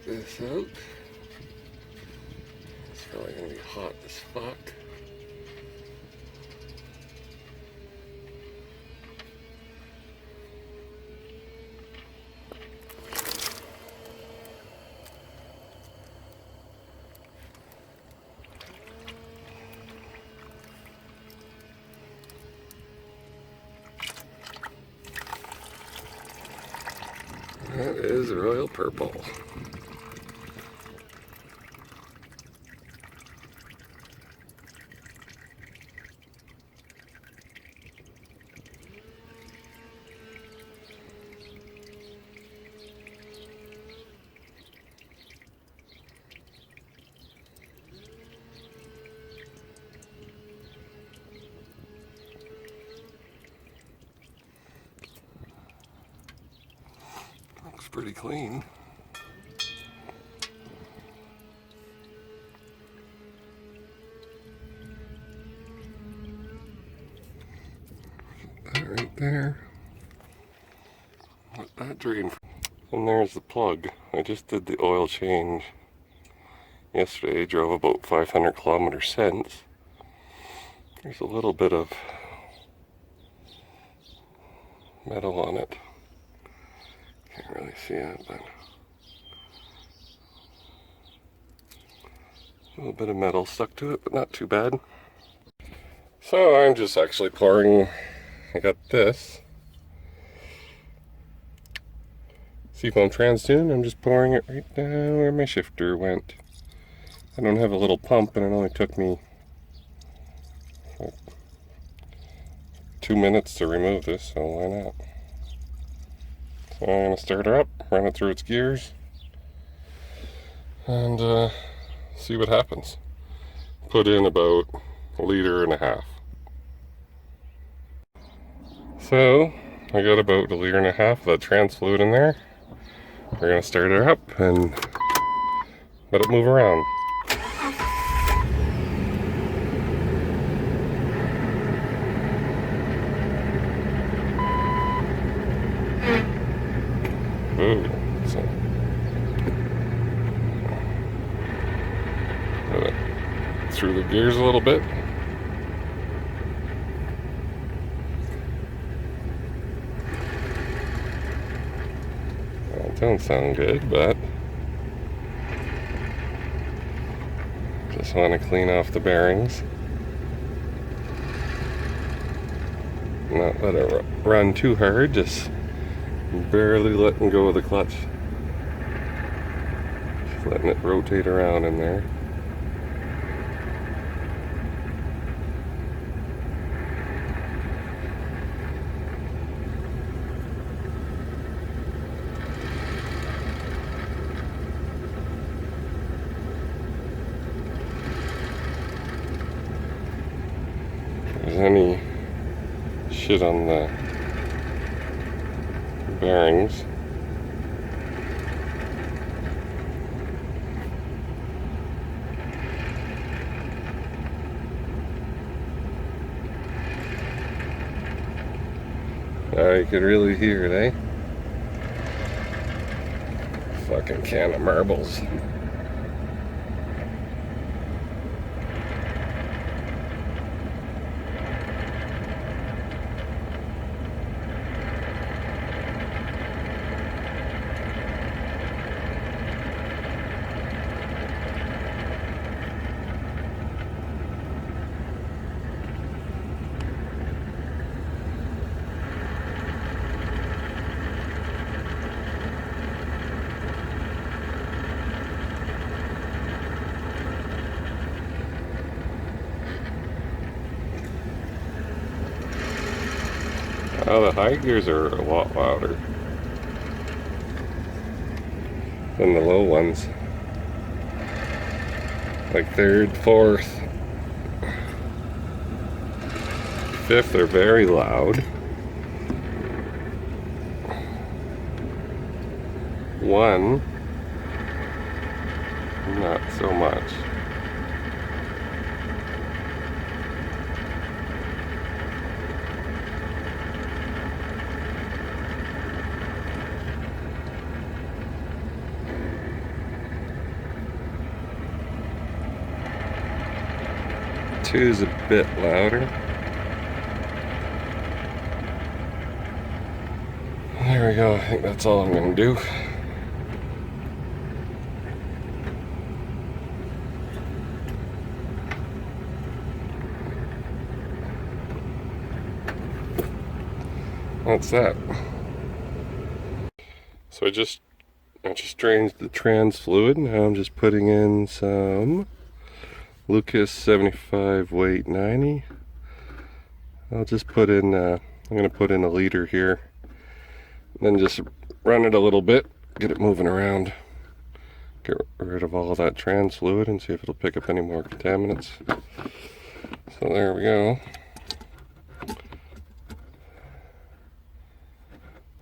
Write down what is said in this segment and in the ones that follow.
this out. It's probably gonna be hot as fuck. That is royal purple. Looks pretty clean. That right there. Let that drain. And there's the plug. I just did the oil change yesterday. Drove about 500 kilometers since. There's a little bit of metal on it. Can't really see it, but a little bit of metal stuck to it, but not too bad. So I'm just actually pouring. I got this seafoam trans tune. I'm just pouring it right down where my shifter went. I don't have a little pump, and it only took me 2 minutes to remove this, so why not? So I'm going to start her up, run it through its gears, and see what happens. Put in about 1.5 liters. So I got about 1.5 liters of that trans fluid in there. We're going to start her up and let it move around. Ooh, so put it through the gears a little bit. Well, it don't sound good, but just want to clean off the bearings. Not let it run too hard, just barely letting go of the clutch. Just letting it rotate around in there. If there's any shit on the bearings, you could really hear it, eh? Fucking can of marbles. Oh, the high gears are a lot louder than the low ones. Like third, fourth, fifth are very loud. One, not so much. 2 is a bit louder. There we go, I think that's all I'm going to do. That's that. So I just drained the trans fluid. Now I'm just putting in some Lucas 75 weight 90. I'll just put in, I'm going to put in a liter here. And then just run it a little bit, get it moving around. Get rid of all of that trans fluid and see if it'll pick up any more contaminants. So there we go.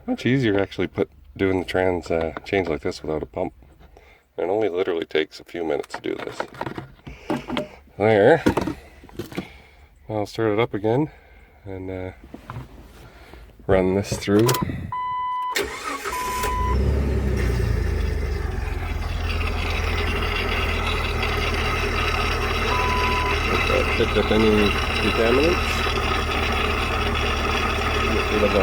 Much easier actually doing the trans change like this without a pump. It only literally takes a few minutes to do this. There. I'll start it up again and run this through. Picked up any contaminants. Get rid of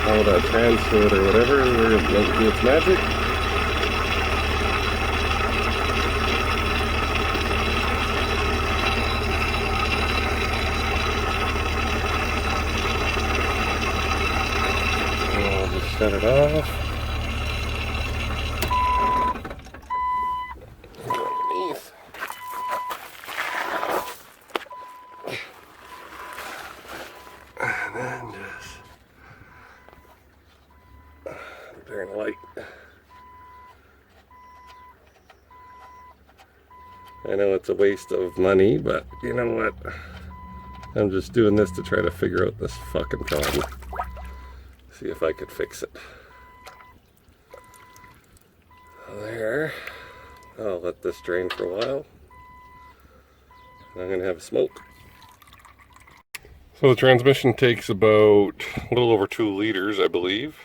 all that trans fluid or whatever, we're going to do its magic. And I'll just shut it off. Turn the light. I know it's a waste of money, but you know what? I'm just doing this to try to figure out this fucking problem. See if I could fix it. There. I'll let this drain for a while. I'm gonna have a smoke. So the transmission takes about a little over 2 liters, I believe.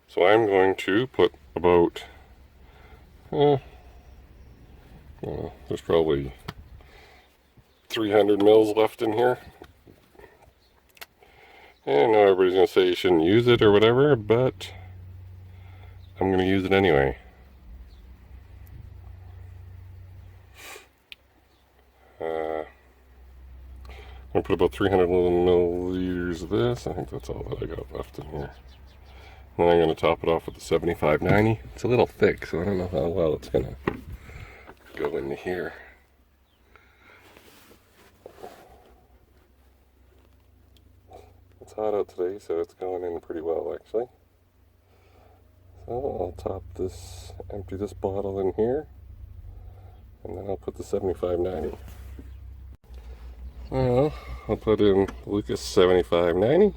So I'm going to put about, there's probably 300 mils left in here. And I know everybody's going to say you shouldn't use it or whatever, but I'm going to use it anyway. I'm going to put about 300 milliliters of this. I think that's all that I got left in here. And then I'm going to top it off with the 75/90. It's a little thick, so I don't know how well it's going to go into here. It's hot out today, so it's going in pretty well, actually. So I'll top this, empty this bottle in here, and then I'll put the 75/90. Well, I'll put in Lucas 75/90.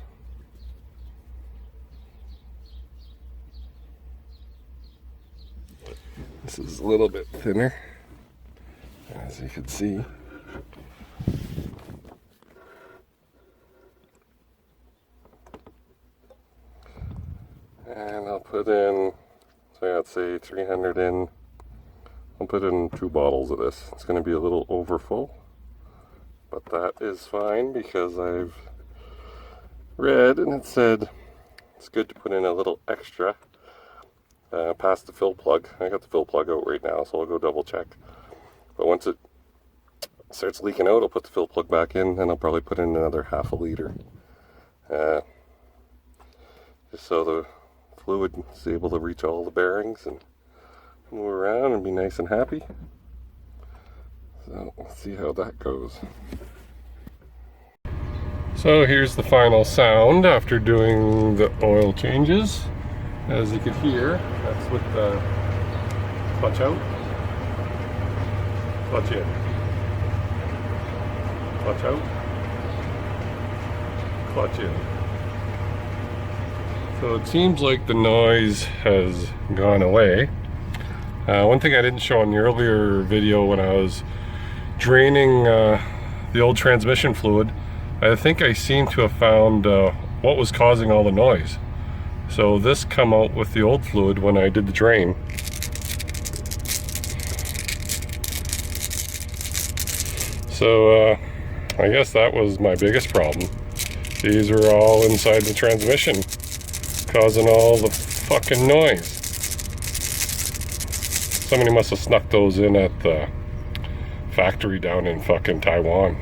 This is a little bit thinner, as you can see. And I'll put in, so I'd say 300 in. I'll put in 2 bottles of this. It's going to be a little over full, but that is fine because I've read and it said it's good to put in a little extra past the fill plug. I got the fill plug out right now, so I'll go double check. But once it starts leaking out, I'll put the fill plug back in, and I'll probably put in another half a liter. Just so the fluid is able to reach all the bearings and move around and be nice and happy. So let's see how that goes. So here's the final sound after doing the oil changes. As you can hear, that's with the clutch out, clutch in, clutch out, clutch in. So it seems like the noise has gone away. One thing I didn't show in the earlier video when I was draining the old transmission fluid, I think I seem to have found what was causing all the noise. So this come out with the old fluid when I did the drain. So I guess that was my biggest problem. These were all inside the transmission, causing all the fucking noise. Somebody must have snuck those in at the factory down in fucking Taiwan.